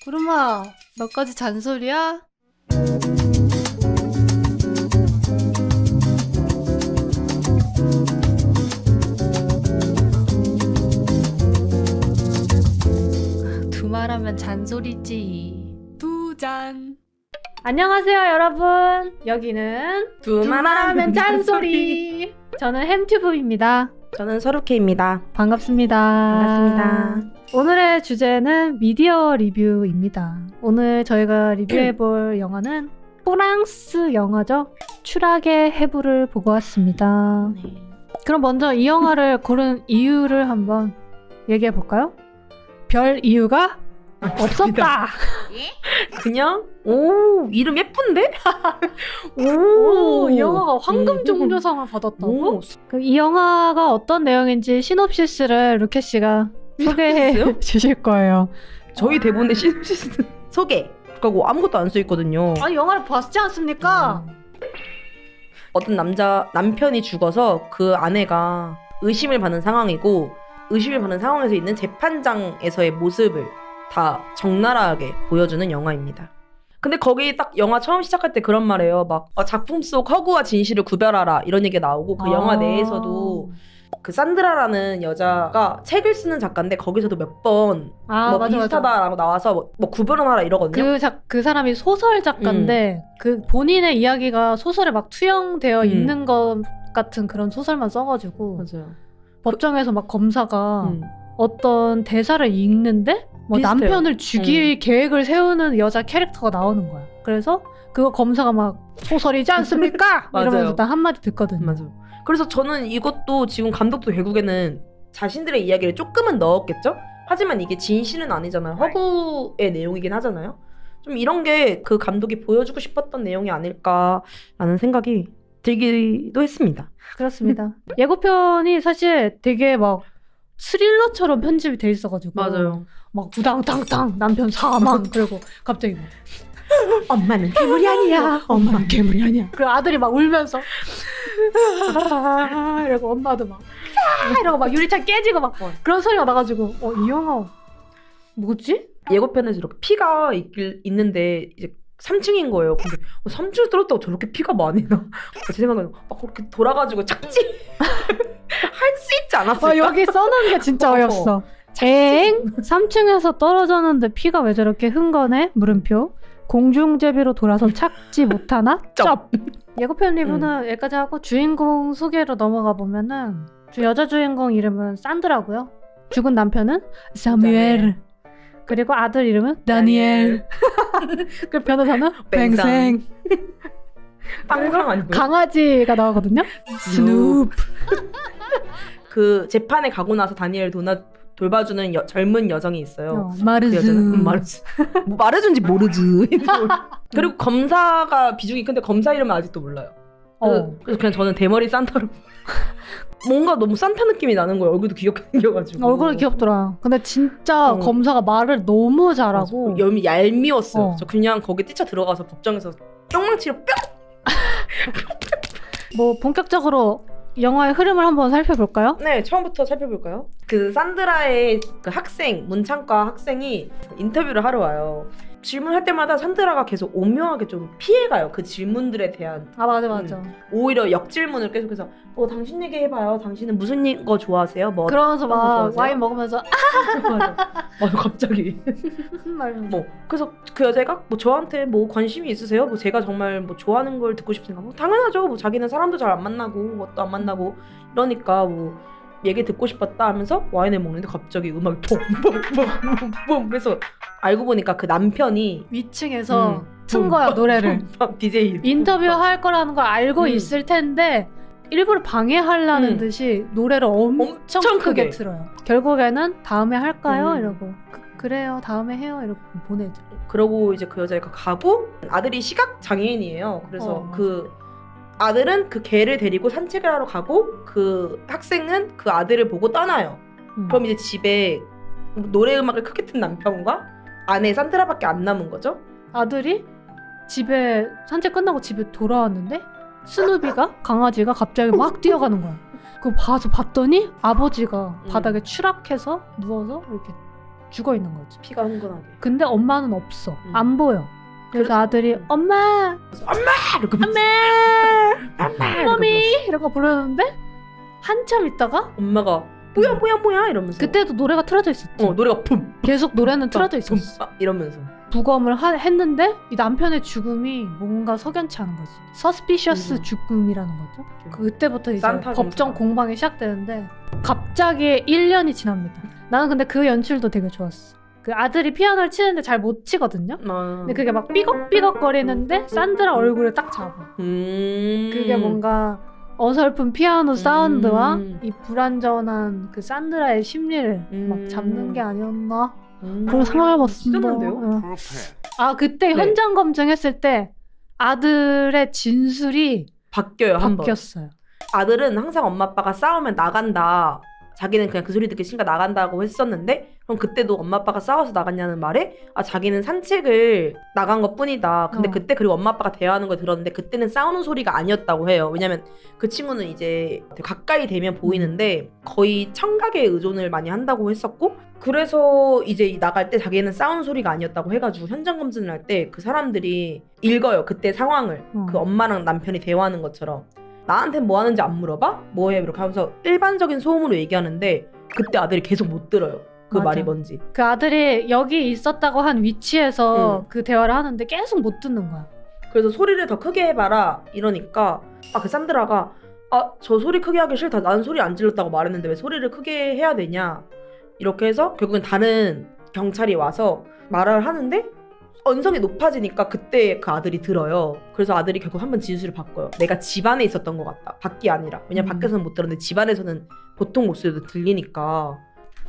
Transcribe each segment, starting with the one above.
구름아, 너까지 잔소리야? 두말하면 잔소리지. 두 잔. 안녕하세요, 여러분. 여기는 두말하면 잔소리. 저는 햄튜브입니다. 저는 서루케입니다. 반갑습니다. 반갑습니다. 오늘의 주제는 미디어 리뷰입니다. 오늘 저희가 리뷰해볼 영화는 프랑스 영화죠. 추락의 해부를 보고 왔습니다. 네. 그럼 먼저 이 영화를 고른 이유를 한번 얘기해볼까요? 별 이유가 없었다. 그냥 이름 예쁜데? 이 영화가 황금 종려상을 받았다고? 오. 그럼 이 영화가 어떤 내용인지 시놉시스를 루케 씨가 소개해 주실 거예요. 저희 대본에 시놉시스 소개 그리고 아무것도 안 써 있거든요. 아니 영화를 봤지 않습니까? 어떤 남편이 죽어서 그 아내가 의심을 받는 상황이고, 의심을 받는 상황에서 있는 재판장에서의 모습을 다 적나라하게 보여주는 영화입니다. 근데 거기 딱 영화 처음 시작할 때 그런 말이에요. 막 작품 속 허구와 진실을 구별하라 이런 얘기가 나오고, 그 영화 내에서도 그 산드라라는 여자가 책을 쓰는 작가인데 거기서도 몇 번 맞아, 비슷하다라고 나와서 뭐 구별하라 이러거든요. 그 사람이 소설 작가인데 그 본인의 이야기가 소설에 막 투영되어 있는 것 같은 그런 소설만 써가지고 맞아요. 법정에서 막 검사가 어떤 대사를 읽는데 뭐 비슷해요. 남편을 죽일 계획을 세우는 여자 캐릭터가 나오는 거야. 그래서 그거 검사가 막 소설이지 않습니까? 이러면서 딱 한마디 듣거든요. 맞아요. 그래서 저는 이것도 지금 감독도 결국에는 자신들의 이야기를 조금은 넣었겠죠? 하지만 이게 진실은 아니잖아요. 허구의 내용이긴 하잖아요. 좀 이런 게 그 감독이 보여주고 싶었던 내용이 아닐까라는 생각이 들기도 했습니다. 그렇습니다. 예고편이 사실 되게 막 스릴러처럼 편집이 돼 있어가지고 맞아요. 막 부당탕탕 남편 사망 그리고 갑자기 막 엄마는 괴물이 아니야. 엄마는 괴물이 아니야. 그 아들이 막 울면서 이러고 엄마도 막 이러고 막 유리창 깨지고 막 그런 소리가 나가지고 이 영화 뭐지? 예고편에서 이렇게 피가 있는데 이제 3층인 거예요. 근데 3층을 떨었다고 저렇게 피가 많이 나? 제 생각은 막 그렇게 돌아가지고 착지 할 수 있지 않았을까? 여기 써놓은 게 진짜 어이없어. 3층에서 떨어졌는데 피가 왜 저렇게 흥건해? 물음표. 공중제비로 돌아서 착지 못하나? 쩝! 예고편 리뷰는 여기까지 하고 주인공 소개로 넘어가 보면은 여자 주인공 이름은 산드라고요. 죽은 남편은 사뮤엘. 그리고 아들 이름은 다니엘. 그 변호사는 뱅생. 빵상 아니고요? 강아지가 나오거든요. 스눕. 그 재판에 가고 나서 다니엘을 돌봐주는 젊은 여성이 있어요. 마르즈. 그 여자는 마르즈. 뭐 말해준지 모르지. 그리고 검사가 비중이 큰데 검사 이름은 아직도 몰라요. 그래서 그냥 저는 대머리 산타로 뭔가 너무 산타 느낌이 나는 거예요. 얼굴도 귀엽게 생겨가지고. 얼굴이 귀엽더라. 근데 진짜 검사가 말을 너무 잘하고 얄미웠어요. 저 그냥 거기 뛰쳐 들어가서 법정에서 뿅망치로 뿅! 뭐 본격적으로 영화의 흐름을 한번 살펴볼까요? 네, 처음부터 살펴볼까요? 그 산드라의 그 학생, 문창과 학생이 인터뷰를 하러 와요. 질문할 때마다 산드라가 계속 오묘하게 좀 피해가요. 그 질문들에 대한. 맞아. 오히려 역질문을 계속해서 당신 얘기해봐요. 당신은 무슨 거 좋아하세요? 뭐 그러면서 막 와인 먹으면서 맞아. 갑자기. 그래서 그 여자가 저한테 관심이 있으세요? 제가 정말 좋아하는 걸 듣고 싶으니까 당연하죠. 자기는 사람도 잘 안 만나고 뭣도 안 만나고 이러니까 얘기 듣고 싶었다 하면서 와인을 먹는데 갑자기 음악이 bombombombom 그래서 알고 보니까 그 남편이 위층에서 튼 거야 노래를. DJ 인터뷰 할 거라는 걸 알고 있을 텐데 일부러 방해하려는 듯이 노래를 엄청 크게 틀어요. 결국에는 다음에 할까요? 이러고 그래요 다음에 해요 이러고 보내죠. 그러고 이제 그 여자가 가고 아들이 시각 장애인이에요. 그래서 그 아들은 그 개를 데리고 산책을 하러 가고 그 학생은 그 아들을 보고 떠나요. 그럼 이제 집에 노래 음악을 크게 튼 남편과 아내 산드라밖에 안 남은 거죠. 아들이 집에 산책 끝나고 집에 돌아왔는데 스누비가 강아지가 갑자기 막 뛰어가는 거야. 그거 봤더니 아버지가 바닥에 추락해서 누워서 이렇게 죽어 있는 거지. 피가 흥건하게. 근데 엄마는 없어. 안 보여. 그래서 아들이 엄마 이렇게 엄마 머미 이러고 부르는데 한참 있다가 엄마가 뭐야 이러면서 그때도 노래가 틀어져 있었지. 노래가 붐 계속 노래는 틀어져 있었어. 이러면서 부검을 했는데 이 남편의 죽음이 뭔가 석연치 않은 거지. 서스피셔스 죽음이라는 거죠. 그때부터 이제 법정 공방이 시작되는데 갑자기 1년이 지납니다. 나는 근데 그 연출도 되게 좋았어. 그 아들이 피아노를 치는데 잘 못 치거든요. 근데 그게 막 삐걱삐걱거리는데 산드라 얼굴을 딱 잡아. 그게 뭔가 어설픈 피아노 사운드와 이 불안전한 그 산드라의 심리를 막 잡는 게 아니었나? 그런 생각을 해봤습니다. 그때 현장 검증했을 때 아들의 진술이 바뀌었어요. 아들은 항상 엄마 아빠가 싸우면 나간다. 자기는 그냥 그 소리 듣기 싫으니까 나간다고 했었는데 그럼 그때도 엄마 아빠가 싸워서 나갔냐는 말에 자기는 산책을 나간 것 뿐이다. 근데 그때 그리고 엄마 아빠가 대화하는 걸 들었는데 그때는 싸우는 소리가 아니었다고 해요. 왜냐면 그 친구는 이제 가까이 되면 보이는데 거의 청각에 의존을 많이 한다고 했었고 그래서 이제 나갈 때 자기는 싸우는 소리가 아니었다고 해가지고 현장 검증을 할 때 그 사람들이 읽어요. 그때 상황을 그 엄마랑 남편이 대화하는 것처럼 나한테 뭐 하는지 안 물어봐? 뭐해? 이렇게 하면서 일반적인 소음으로 얘기하는데 그때 아들이 계속 못 들어요. 그 맞아. 말이 뭔지. 그 아들이 여기 있었다고 한 위치에서 그 대화를 하는데 계속 못 듣는 거야. 그래서 소리를 더 크게 해봐라 이러니까 그 산드라가 저 소리 크게 하기 싫다. 나는 소리 안 질렀다고 말했는데 왜 소리를 크게 해야 되냐. 이렇게 해서 결국엔 다른 경찰이 와서 말을 하는데 언성이 높아지니까 그때 그 아들이 들어요. 그래서 아들이 결국 한번 진술을 바꿔요. 내가 집 안에 있었던 것 같다. 밖이 아니라. 왜냐면 밖에서는 못 들었는데 집 안에서는 보통 목소리도 들리니까.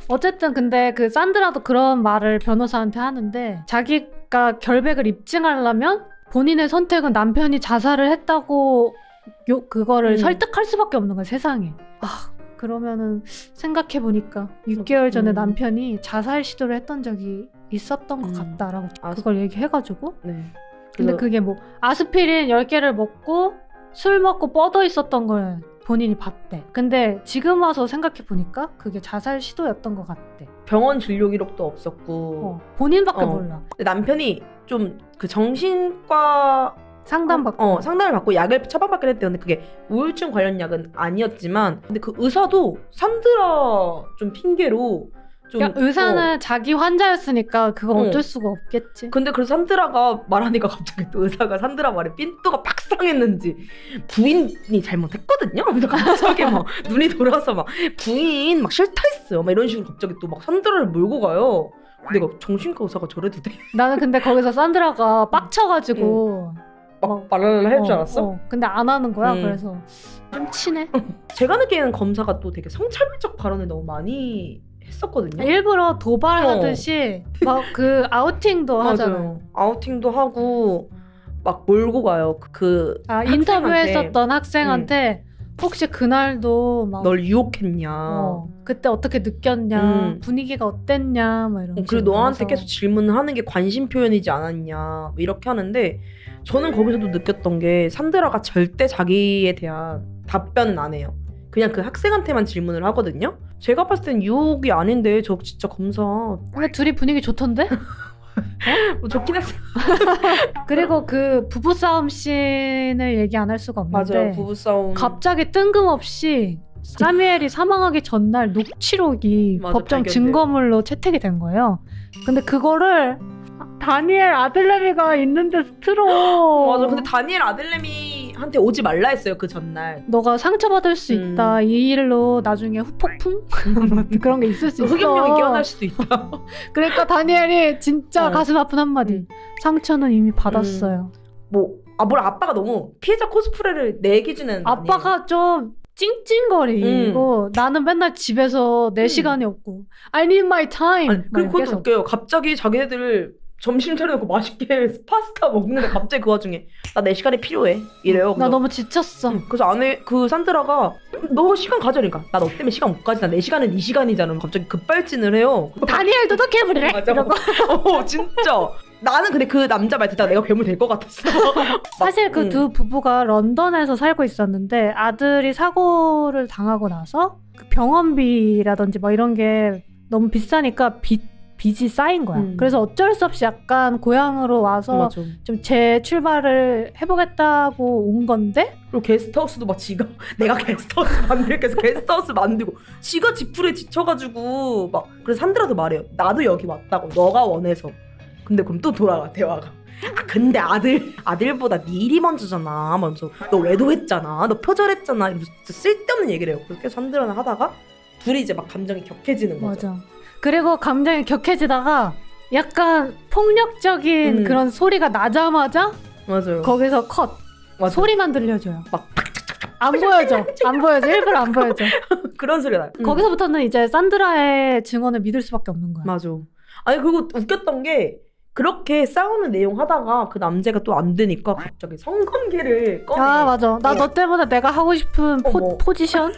어쨌든 근데 그 산드라도 그런 말을 변호사한테 하는데 자기가 결백을 입증하려면 본인의 선택은 남편이 자살을 했다고 그거를 설득할 수밖에 없는 거야 세상에. 그러면은 생각해보니까 6개월 전에 남편이 자살 시도를 했던 적이 있었던 것 같다라고 그걸 얘기해가지고 근데 그게 뭐 아스피린 10개를 먹고 술 먹고 뻗어 있었던 걸 본인이 봤대. 근데 지금 와서 생각해보니까 그게 자살 시도였던 것 같대. 병원 진료 기록도 없었고 본인밖에 몰라. 근데 남편이 좀 그 정신과 상담받고 상담을 받고 약을 처방받긴 했대요. 근데 그게 우울증 관련 약은 아니었지만 근데 그 의사도 산드라 좀 핑계로 그러니까 의사는 자기 환자였으니까 그건 어쩔 수가 없겠지. 근데 그래서 산드라가 말하니까 갑자기 또 의사가 산드라 말에 삔또가 팍 상했는지 부인이 잘못했거든요? 그래서 갑자기 막 눈이 돌아서 막 부인 막 싫다 했어요. 막 이런 식으로 갑자기 또 막 산드라를 몰고 가요. 근데 정신과 의사가 저래도 돼? 나는 근데 거기서 산드라가 빡쳐가지고 막 말을 할 줄 알았어? 근데 안 하는 거야. 그래서 좀 친해. 제가 느끼는 검사가 또 되게 성차별적 발언을 너무 많이 했었거든요. 일부러 도발하듯이 막 그 아우팅도 하잖아요. 아우팅도 하고 막 몰고 가요. 그 인터뷰했었던 학생한테 혹시 그날도 막 널 유혹했냐, 그때 어떻게 느꼈냐, 분위기가 어땠냐, 막 이런. 그리고 너한테 계속 질문을 하는 게 관심 표현이지 않았냐, 뭐 이렇게 하는데 저는 거기서도 느꼈던 게 산드라가 절대 자기에 대한 답변은 안 해요. 그냥 그 학생한테만 질문을 하거든요. 제가 봤을 땐 유혹이 아닌데 저 진짜 검사. 근데 둘이 분위기 좋던데? 뭐 좋긴 했어요. 그리고 그 부부싸움 씬을 얘기 안 할 수가 없는데 맞아요. 부부싸움 갑자기 뜬금없이 사뮤엘이 사망하기 전날 녹취록이 법정 발견돼. 증거물로 채택이 된 거예요. 근데 그거를 다니엘 아들레미가 있는 데서 틀어. 맞아. 근데 다니엘 아들레미한테 오지 말라 했어요. 그 전날. 너가 상처받을 수 있다. 이 일로 나중에 후폭풍? 그런 게 있을 수 있어. 흑염룡이 깨어날 수도 있다. 그러니까 다니엘이 진짜 가슴 아픈 한마디. 상처는 이미 받았어요. 뭘 아빠가 너무 피해자 코스프레를 내 기준에는 아빠가 아니에요. 좀 찡찡거리고 나는 맨날 집에서 내 시간이 없고 I need my time. 그리고 그것도 웃겨요. 갑자기 자기네들 점심 차려놓고 맛있게 파스타 먹는데 갑자기 그 와중에 나 내 시간이 필요해 이래요. 나 너무 지쳤어. 그래서 안에 그 산드라가 너 시간 가져니까 나 너 때문에 시간 못 가지나 내 시간은 네 시간이잖아. 갑자기 급발진을 해요. 다니엘도 너 괴물이래. 이러고. 진짜. 나는 근데 그 남자 말 듣다가 내가 괴물 될 것 같았어. 사실 그 두 부부가 런던에서 살고 있었는데 아들이 사고를 당하고 나서 그 병원비라든지 뭐 이런 게 너무 비싸니까 빚이 쌓인 거야. 그래서 어쩔 수 없이 약간 고향으로 와서 맞아. 좀 재출발을 해보겠다고 온 건데 그리고 게스트하우스도 막 지가 내가 게스트하우스 만들게 해서 게스트하우스 만들고 지가 지풀에 지쳐가지고 막 그래서 산드라도 말해요. 나도 여기 왔다고 너가 원해서. 근데 그럼 또 돌아가 대화가. 아 근데 아들보다 네 일이 먼저잖아. 먼저 너 외도했잖아. 너 표절했잖아. 이러면서 쓸데없는 얘기를 해요. 그렇게 산드라는 하다가 둘이 이제 막 감정이 격해지는 거죠. 맞아. 그리고 감정이 격해지다가 약간 폭력적인 그런 소리가 나자마자 맞아요. 거기서 컷. 맞아. 소리만 들려줘요. 막 안 보여줘. 안 보여줘. 일부러 안 보여줘. 그런 소리가 나요. 거기서부터는 이제 산드라의 증언을 믿을 수밖에 없는 거야. 맞아. 아니 그리고 웃겼던 게 그렇게 싸우는 내용 하다가 그 남자가 또 안 되니까 갑자기 성관계를 꺼내. 아 맞아. 나 너 때문에 내가 하고 싶은 포지션?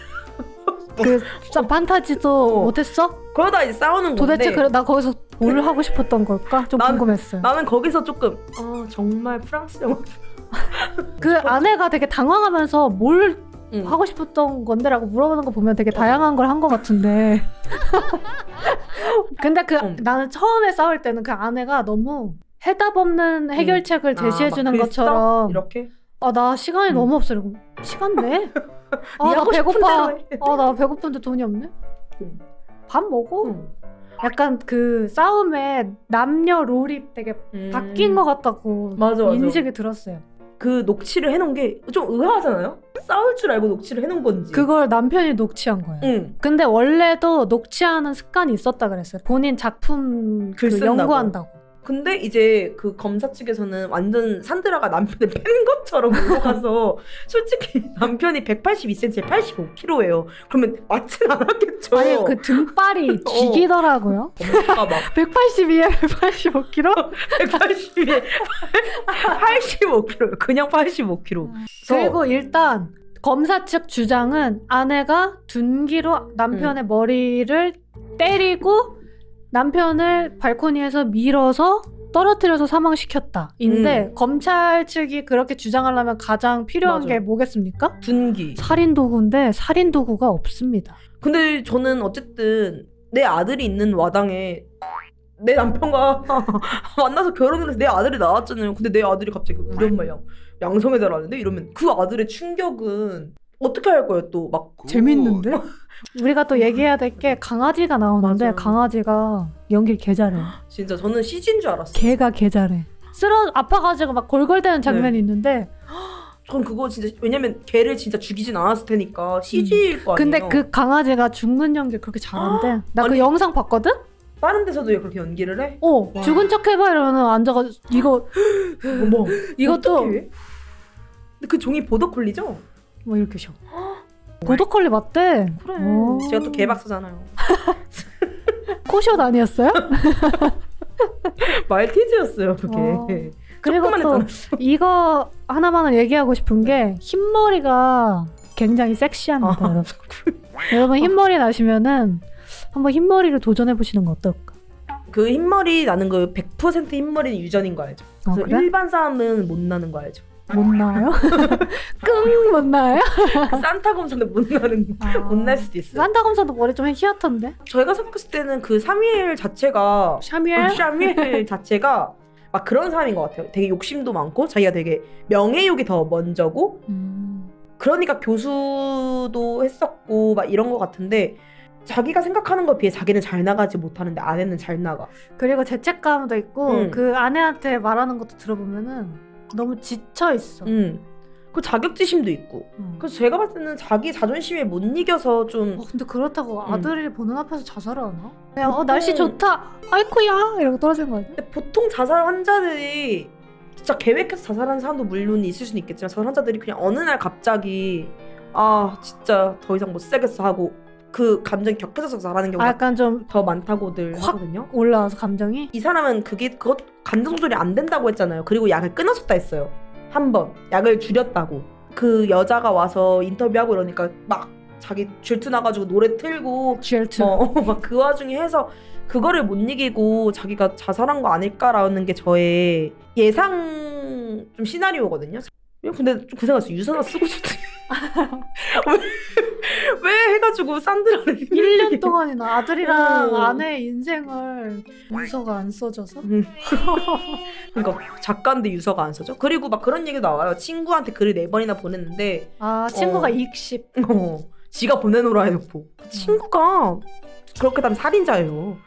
그 판타지도 못했어? 그러다 이제 싸우는 건데 도대체 그래 나 거기서 뭘 하고 싶었던 걸까? 좀 궁금했어요. 나는 거기서 조금 정말 프랑스 영화 그 아내가 되게 당황하면서 뭘 하고 싶었던 건데라고 물어보는 거 보면 되게 다양한 걸 한 것 같은데 근데 나는 처음에 싸울 때는 그 아내가 너무 해답 없는 해결책을 제시해주는 것처럼 이렇게? 나 시간이 너무 없어. 이러고 시간 내? 나 배고파. 나 배고픈데 돈이 없네? 밥 먹어? 약간 그 싸움에 남녀 롤이 되게 바뀐 것 같다고 맞아. 인식이 들었어요. 그 녹취를 해놓은 게 좀 의아하잖아요? 싸울 줄 알고 녹취를 해놓은 건지. 그걸 남편이 녹취한 거예요. 근데 원래도 녹취하는 습관이 있었다 그랬어요. 본인 작품 연구한다고. 근데 이제 그 검사 측에서는 완전 산드라가 남편을 팬 것처럼 몰고 가서 솔직히 남편이 182cm에 85kg예요. 그러면 맞진 않았겠죠. 아니 그 등발이 죽이더라고요. 182에 185kg? 182에 85kg. 그냥 85kg. 그리고 일단 검사 측 주장은 아내가 둔기로 남편의 머리를 때리고 남편을 발코니에서 밀어서 떨어뜨려서 사망시켰다. 인데 검찰 측이 그렇게 주장하려면 가장 필요한 게 뭐겠습니까? 둔기. 살인도구인데 살인도구가 없습니다. 근데 저는 어쨌든 내 아들이 있는 와당에 내 남편과 만나서 결혼을 해서 내 아들이 나왔잖아요. 근데 내 아들이 갑자기 우리 엄마 양성애자라는데 이러면 그 아들의 충격은 어떻게 할 거예요 또 막 재밌는데? 우리가 또 얘기해야 될 게 강아지가 나오는데 맞아요. 강아지가 연기를 개 잘해. 진짜 저는 CG인 줄 알았어요. 개가 개 잘해. 아파가지고 막 골골대는 장면이 있는데 전 그거 진짜 왜냐면 개를 진짜 죽이진 않았을 테니까 CG일 거 아니에요. 근데 그 강아지가 죽는 연기 그렇게 잘한대. 나 그 영상 봤거든? 다른 데서도 그렇게 연기를 해? 죽은 척 해봐 이러면 앉아가지고 어머 이것도 어떡해? 근데 그 종이 보더콜리죠? 뭐 이렇게 쉬어. 보더콜리 맞대. 그래. 제가 또 개박사잖아요. 코숏 아니었어요? 말티즈였어요 그게. 그리고 또 이거 하나만은 얘기하고 싶은 게 흰머리가 굉장히 섹시합니다. 여러분. 여러분 흰머리 나시면은 한번 흰머리를 도전해보시는 거 어떨까? 그 흰머리 나는 그 100% 흰머리는 유전인 거 알죠? 그래서 그래? 일반 사람은 못 나는 거 알죠? 못 나요? 끙 못 나요? 산타 검사는 못 날 수도 있어요. 산타 검사도 머리 좀 희한한데? 저희가 생각했을 때는 그 사미엘 자체가 샤미엘 자체가 막 그런 사람인 것 같아요. 되게 욕심도 많고 자기가 되게 명예욕이 더 먼저고 그러니까 교수도 했었고 막 이런 것 같은데 자기가 생각하는 것에 비해 자기는 잘 나가지 못하는데 아내는 잘 나가. 그리고 죄책감도 있고 그 아내한테 말하는 것도 들어보면은 너무 지쳐있어. 그 자격지심도 있고. 그래서 제가 봤을 때는 자기 자존심에 못 이겨서 좀 근데 그렇다고 아들이 보는 앞에서 자살을 하나? 그냥 날씨 좋다 아이쿠야 이러고 떨어지는 거 아니야? 근데 보통 자살 환자들이 진짜 계획해서 자살하는 사람도 물론 있을 수는 있겠지만 자살 환자들이 그냥 어느 날 갑자기 진짜 더 이상 못 살겠어 하고 그 감정이 격해져서 자살하는 경우가 약간 좀 더 많다고들 하거든요. 올라와서 감정이? 이 사람은 그것 감정 조절이 안 된다고 했잖아요. 그리고 약을 끊었었다 했어요. 한 번 약을 줄였다고. 그 여자가 와서 인터뷰하고 이러니까 막 자기 질투 나가지고 노래 틀고 질투 막 그 와중에 해서 그거를 못 이기고 자기가 자살한 거 아닐까라는 게 저의 예상 좀 시나리오거든요. 근데 좀 고생했어. 유서나 쓰고 싶대. 왜 해가지고 산드라를 1년 동안이나 아들이랑 어. 아내의 인생을 유서가 안 써져서? 그러니까 작가인데 유서가 안 써져? 그리고 막 그런 얘기도 나와요. 친구한테 글을 4번이나 보냈는데 아 친구가 익십. 지가 보내놓으라 해놓고 친구가 그렇게 하면 살인자예요.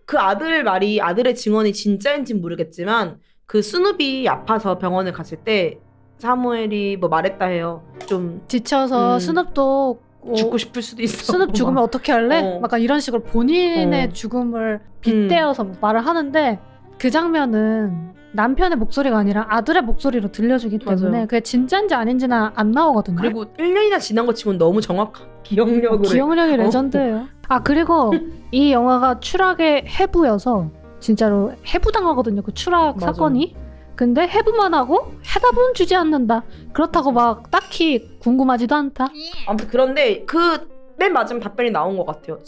그 아들 말이 아들의 증언이 진짜인지는 모르겠지만 그 스눕이 아파서 병원을 갔을 때 사무엘이 뭐 말했다 해요. 좀 지쳐서 스눕도 죽고 싶을 수도 있어. 스눕 죽으면 어떻게 할래? 약간 이런 식으로 본인의 어. 죽음을 빗대어서 말을 하는데 그 장면은 남편의 목소리가 아니라 아들의 목소리로 들려주기 때문에 맞아요. 그게 진짜인지 아닌지는 안 나오거든요. 그리고 1년이나 지난 것 치고는 너무 정확한 기억력으로 기억력이 레전드예요. 아 그리고 이 영화가 추락의 해부여서 진짜로 해부당하거든요. 그 추락 맞아요. 사건이. 근데 해부만 하고 해답은 주지 않는다. 그렇다고 막 딱히 궁금하지도 않다. 아무튼 그런데 그 맨 마지막 답변이 나온 것 같아요.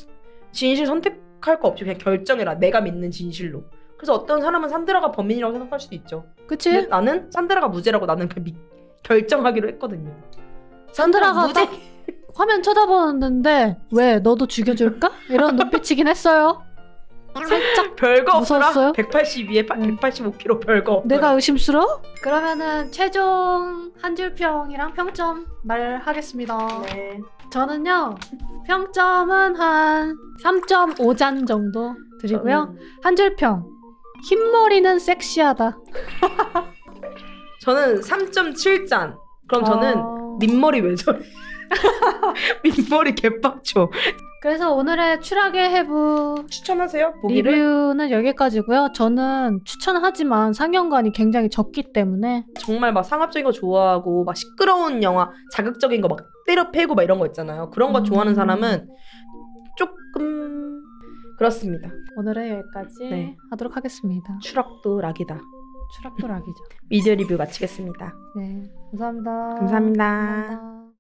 진실 선택할 거 없이 그냥 결정해라. 내가 믿는 진실로. 그래서 어떤 사람은 산드라가 범인이라고 생각할 수도 있죠. 그치? 근데 나는 산드라가 무죄라고 나는 그냥 결정하기로 했거든요. 산드라가 무죄. 딱 화면 쳐다보는데 왜 너도 죽여줄까? 이런 눈빛이긴 했어요. 살짝 별거 무서웠어요? 없더라. 182에 185kg 별거 없더라. 내가 의심스러워? 그러면은 최종 한 줄 평이랑 평점 말하겠습니다. 네. 저는요 평점은 한 3.5잔 정도 드리고요. 한 줄 평. 흰머리는 섹시하다. 저는 3.7잔. 그럼 저는 민머리 왜 저래? 민머리 개빡쳐. 그래서 오늘의 추락의 해부 추천하세요? 보기를? 리뷰는 여기까지고요. 저는 추천하지만 상영관이 굉장히 적기 때문에 정말 막 상업적인 거 좋아하고 막 시끄러운 영화, 자극적인 거 막 때려 패고 막 이런 거 있잖아요. 그런 거 좋아하는 사람은 조금 그렇습니다. 오늘은 여기까지 네. 하도록 하겠습니다. 추락도 락이다. 추락도 락이죠. 미디어 리뷰 마치겠습니다. 네, 감사합니다. 감사합니다. 감사합니다.